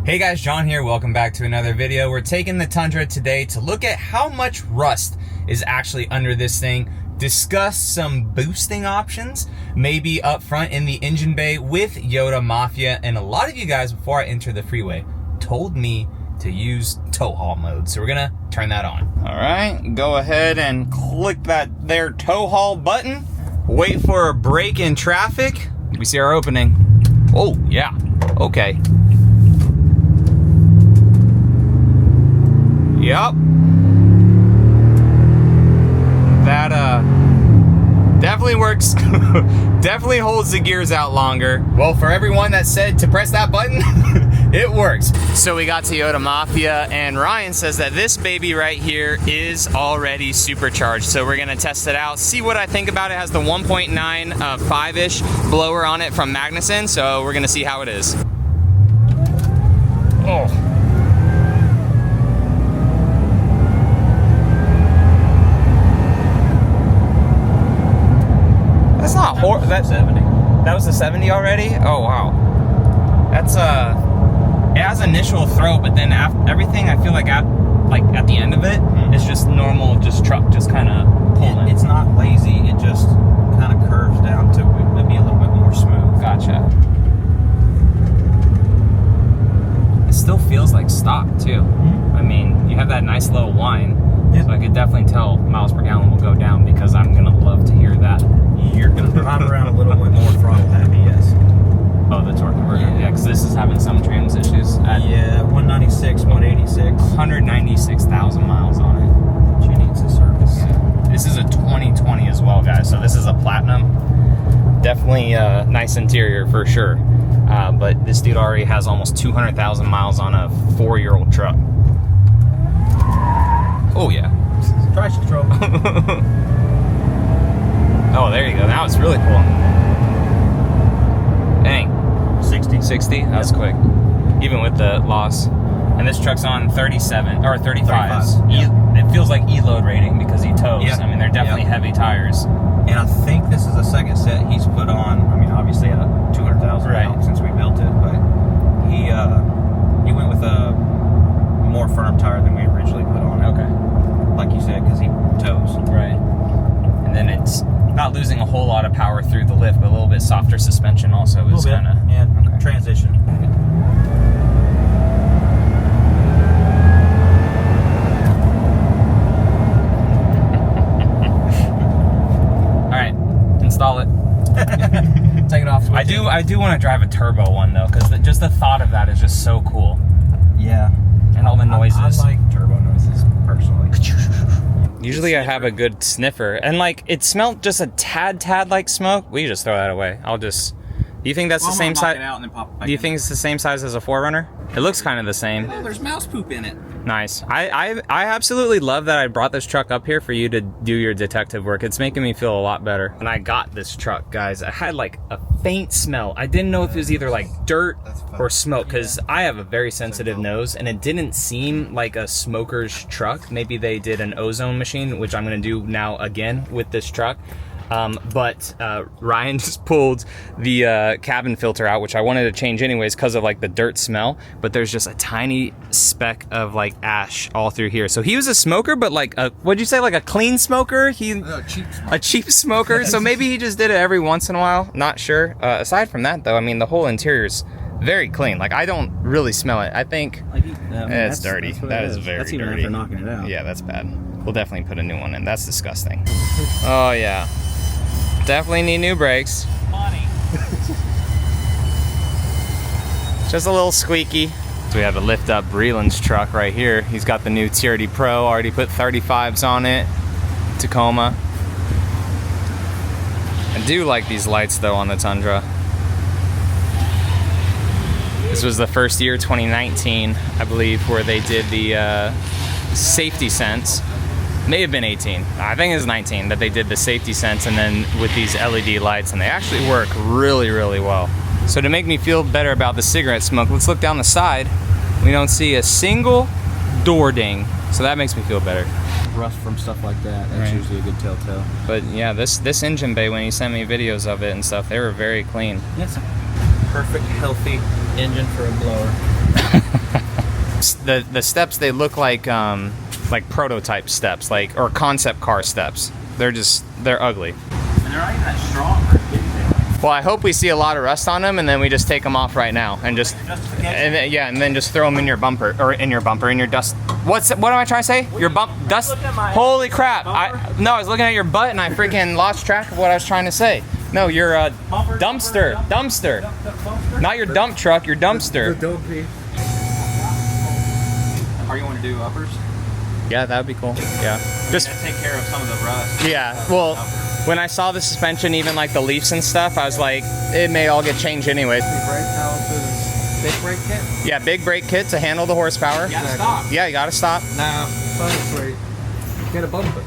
Hey guys, John here. Welcome back to another video. We're taking the Tundra today to look at how much rust is actually under this thing, discuss some boosting options, maybe up front in the engine bay with Yotamafia, and a lot of you guys, before I enter the freeway, told me to use tow haul mode. So we're gonna turn that on. All right, go ahead and click that there tow haul button. Wait for a break in traffic. We see our opening. Oh, yeah, okay. Yep. That definitely works. Definitely holds the gears out longer. Well, for everyone that said to press that button, it works. So we got to Yotamafia, and Ryan says that this baby right here is already supercharged. So we're gonna test it out, see what I think about it. It has the 1.9 5-ish blower on it from Magnuson, so we're gonna see how it is. Oh. That's not horrible. That's 70. That was the 70 already? Oh wow. That's it has initial throw, but then after everything, I feel like at the end of it, it's just normal, just truck, just kind of pulling. It's not lazy. It just kind of curves down to maybe a little bit more smooth. Gotcha. It still feels like stock too. I mean, you have that nice low whine. So I could definitely tell miles per gallon will go down because I'm gonna love to hear that. You're gonna drive around a little bit more throttle happy, yes. Oh, the torque converter. Yeah, because this is having some trans issues. Yeah, 196, 186. 196,000 miles on it. She needs a service. Yeah. This is a 2020 as well, guys. So this is a platinum. Definitely nice interior for sure. But this dude already has almost 200,000 miles on a 4-year-old truck. Oh yeah. Traction control. Oh, there you go. Now it's really pulling. Dang. 60. 60? That was quick. Even with the loss. And this truck's on 37 or 35s. 35, yeah. It feels like E-load rating because he tows. Yeah. I mean, they're definitely heavy tires. And I think this is the second set he's put on. I mean, obviously at 200,000 Right. since we built it, but he went with a more firm tire than we originally put on it. Okay. Like you said, because he tows. Right. And then it's not losing a whole lot of power through the lift, but a little bit softer suspension also is kind of... yeah, okay. transition. Alright, install it. Take it off. I do want to drive a turbo one though, because just the thought of that is just so cool. Yeah. And all the noises. I like turbo noises, personally. Usually I have a good sniffer, and like it smelled just a tad like smoke. We just throw that away. Do you think that's the same size? Do you think it's the same size as a 4Runner? It looks kind of the same. Oh, there's mouse poop in it. Nice. I absolutely love that I brought this truck up here for you to do your detective work. It's making me feel a lot better. When I got this truck, guys, I had like a faint smell. I didn't know if it was either like dirt or smoke, because I have a very sensitive nose, and it didn't seem like a smoker's truck. Maybe they did an ozone machine, which I'm gonna do now again with this truck. But Ryan just pulled the cabin filter out, which I wanted to change anyways because of like the dirt smell, but there's just a tiny speck of like ash all through here. So he was a smoker, but like what'd you say, like a clean smoker? A cheap smoker. So maybe he just did it every once in a while, not sure. Aside from that though, I mean, the whole interior's very clean. Like I don't really smell it. I think it's dirty. That is very dirty. That's even after knocking it out. Yeah, that's bad. We'll definitely put a new one in. That's disgusting. Oh yeah. Definitely need new brakes. Money. Just a little squeaky. So we have a lift up Breland's truck right here. He's got the new TRD Pro, already put 35s on it. Tacoma. I do like these lights though on the Tundra. This was the first year, 2019, I believe, where they did the safety sense. May have been 18. I think it was 19 that they did the safety sense, and then with these LED lights, and they actually work really well. So to make me feel better about the cigarette smoke, let's look down the side. We don't see a single door ding, so that makes me feel better. Rust from stuff like that, that's usually a good telltale. But yeah, this engine bay, when you sent me videos of it and stuff, they were very clean. Yes. Perfect, healthy engine for a blower. The steps, they look like prototype steps, like, or concept car steps. They're ugly. And they're not even that strong for a kid thing. Well, I hope we see a lot of rust on them, and then we just take them off right now, and and then just throw them in your bumper, or in your dust. What am I trying to say? Your dust. Holy crap! I was looking at your butt, and I freaking lost track of what I was trying to say. No, your dumpster. Not your dump truck, your dumpster. Are you want to do uppers? Yeah, that would be cool. Yeah. Just take care of some of the rust. Yeah, well, when I saw the suspension, even like the leafs and stuff, I was like, it may all get changed anyways. Big brake kit? Yeah, big brake kit to handle the horsepower. You gotta stop. Yeah, you gotta stop. Now, firstly, get a bumper.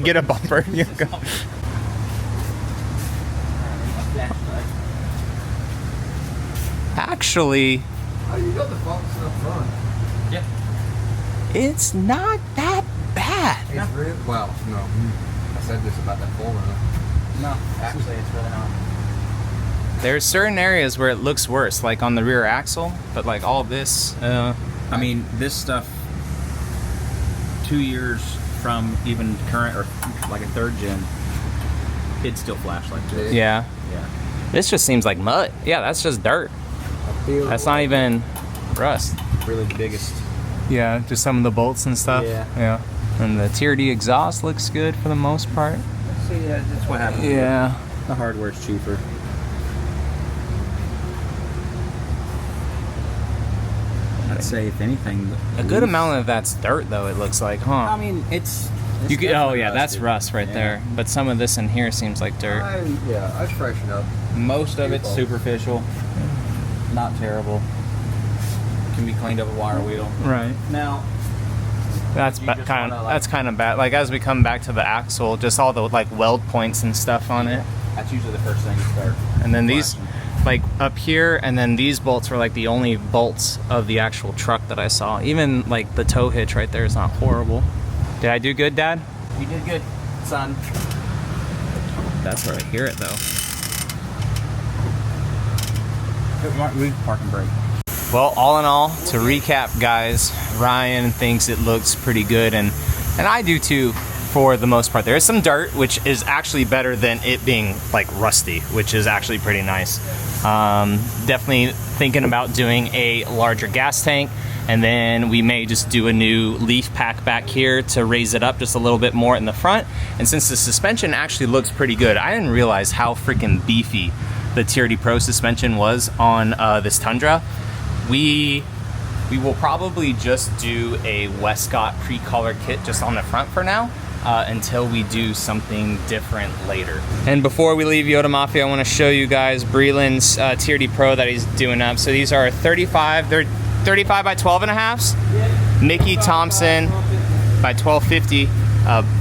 Get a bumper. You go. Actually, Oh, you got the box up front. Yeah. it's not that bad. It's real. Well, no. I said this about that 4Runner. No, actually, it's really not. There's certain areas where it looks worse, like on the rear axle, but like all this, I mean, this stuff, 2 years from even current or like a 3rd gen, it'd still flash like this. yeah. Yeah. This just seems like mud. Yeah, that's just dirt. That's not even rust. Really the biggest. Yeah, just some of the bolts and stuff. Yeah. And the TRD exhaust looks good for the most part. See, yeah, that's what happens. Yeah. The hardware's cheaper. I'd say, if anything, A good amount of that's dirt, though, it looks like, huh? I mean, it's You could, oh, yeah, that's rusted. rust right Yeah. there. But some of this in here seems like dirt. I'd freshen up. Most of it's superficial. Not terrible. Can be cleaned up a wire wheel. Right. Now, That's You just kind wanna, of like- that's kind of bad. Like as we come back to the axle, just all the like weld points and stuff on it. that's usually the first thing you start. And then these, flashing. like up here, and then these bolts were like the only bolts of the actual truck that I saw. Even like the tow hitch right there is not horrible. Did I do good, Dad? You did good, son. That's where I hear it though. We park and brake. Well, all in all, to recap, guys, Ryan thinks it looks pretty good, and I do too, for the most part. There is some dirt, which is actually better than it being like rusty, which is actually pretty nice. Definitely thinking about doing a larger gas tank, and then we may just do a new leaf pack back here to raise it up just a little bit more in the front. And since the suspension actually looks pretty good, I didn't realize how freaking beefy the TRD Pro suspension was on this Tundra. We will probably just do a Westcott pre-color kit just on the front for now, until we do something different later. And before we leave Yotamafia, I want to show you guys Breland's TRD Pro that he's doing up. So these are 35, they're 35 by 12 and a halves. Mickey Thompson by 1250.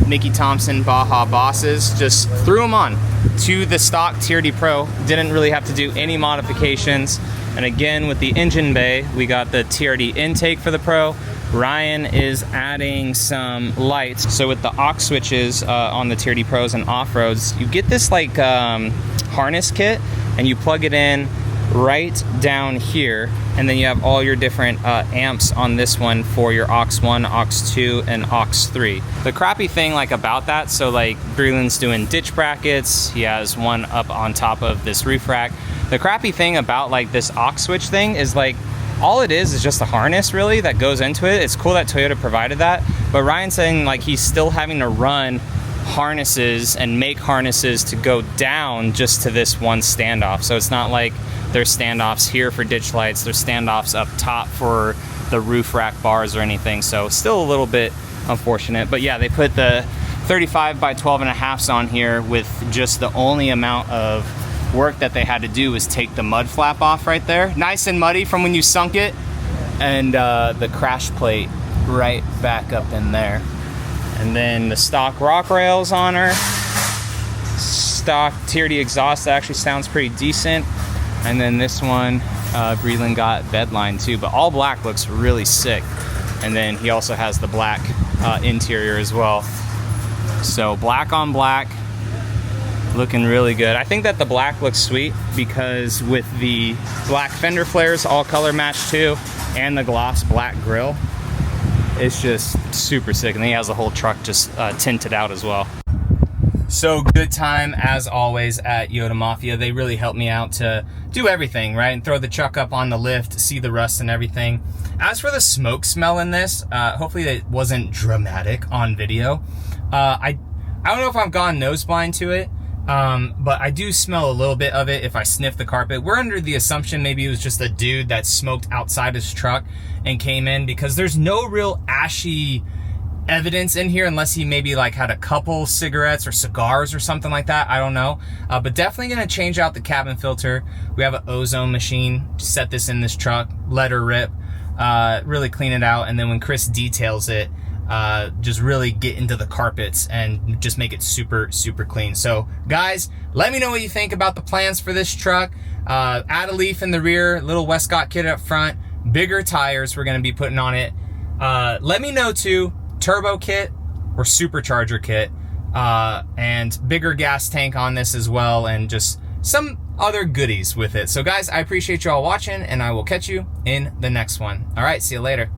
Mickey Thompson Baja Bosses. Just threw them on to the stock TRD Pro. Didn't really have to do any modifications. And again, with the engine bay, we got the TRD intake for the Pro. Ryan is adding some lights. So with the aux switches on the TRD Pros and off-roads, you get this like harness kit, and you plug it in right down here, and then you have all your different amps on this one for your aux 1, aux 2, and aux 3. The crappy thing like about that, so like Breland's doing ditch brackets, he has one up on top of this roof rack. The crappy thing about like this aux switch thing is like all it is just a harness really that goes into it. It's cool that Toyota provided that, but Ryan's saying like he's still having to run harnesses and make harnesses to go down just to this one standoff. So it's not like there's standoffs here for ditch lights, there's standoffs up top for the roof rack bars or anything. So still a little bit unfortunate, but yeah, they put the 35 by 12 and a halves on here with just the only amount of work that they had to do was take the mud flap off right there. Nice and muddy from when you sunk it. And the crash plate right back up in there. And then the stock rock rails on her. Stock TRD exhaust actually sounds pretty decent. And then this one, Breland got bedline too, but all black looks really sick. And then he also has the black interior as well. So black on black, looking really good. I think that the black looks sweet because with the black fender flares, all color match too, and the gloss black grille. It's just super sick, and then he has the whole truck just tinted out as well. So good time as always at Yotamafia. They really helped me out to do everything, right? And throw the truck up on the lift, see the rust and everything. As for the smoke smell in this, hopefully it wasn't dramatic on video. I don't know if I've gone nose blind to it, but I do smell a little bit of it if I sniff the carpet. We're under the assumption maybe it was just a dude that smoked outside his truck and came in, because there's no real ashy evidence in here unless he maybe like had a couple cigarettes or cigars or something like that. I don't know, but definitely gonna change out the cabin filter. We have an ozone machine, set this in this truck, let her rip, really clean it out, and then when Chris details it, just really get into the carpets and just make it super clean. So guys, let me know what you think about the plans for this truck. Add a leaf in the rear, little Westcott kit up front, bigger tires we're gonna be putting on it. Let me know too, turbo kit or supercharger kit, and bigger gas tank on this as well, and just some other goodies with it. So guys, I appreciate you all watching, and I will catch you in the next one. All right, see you later.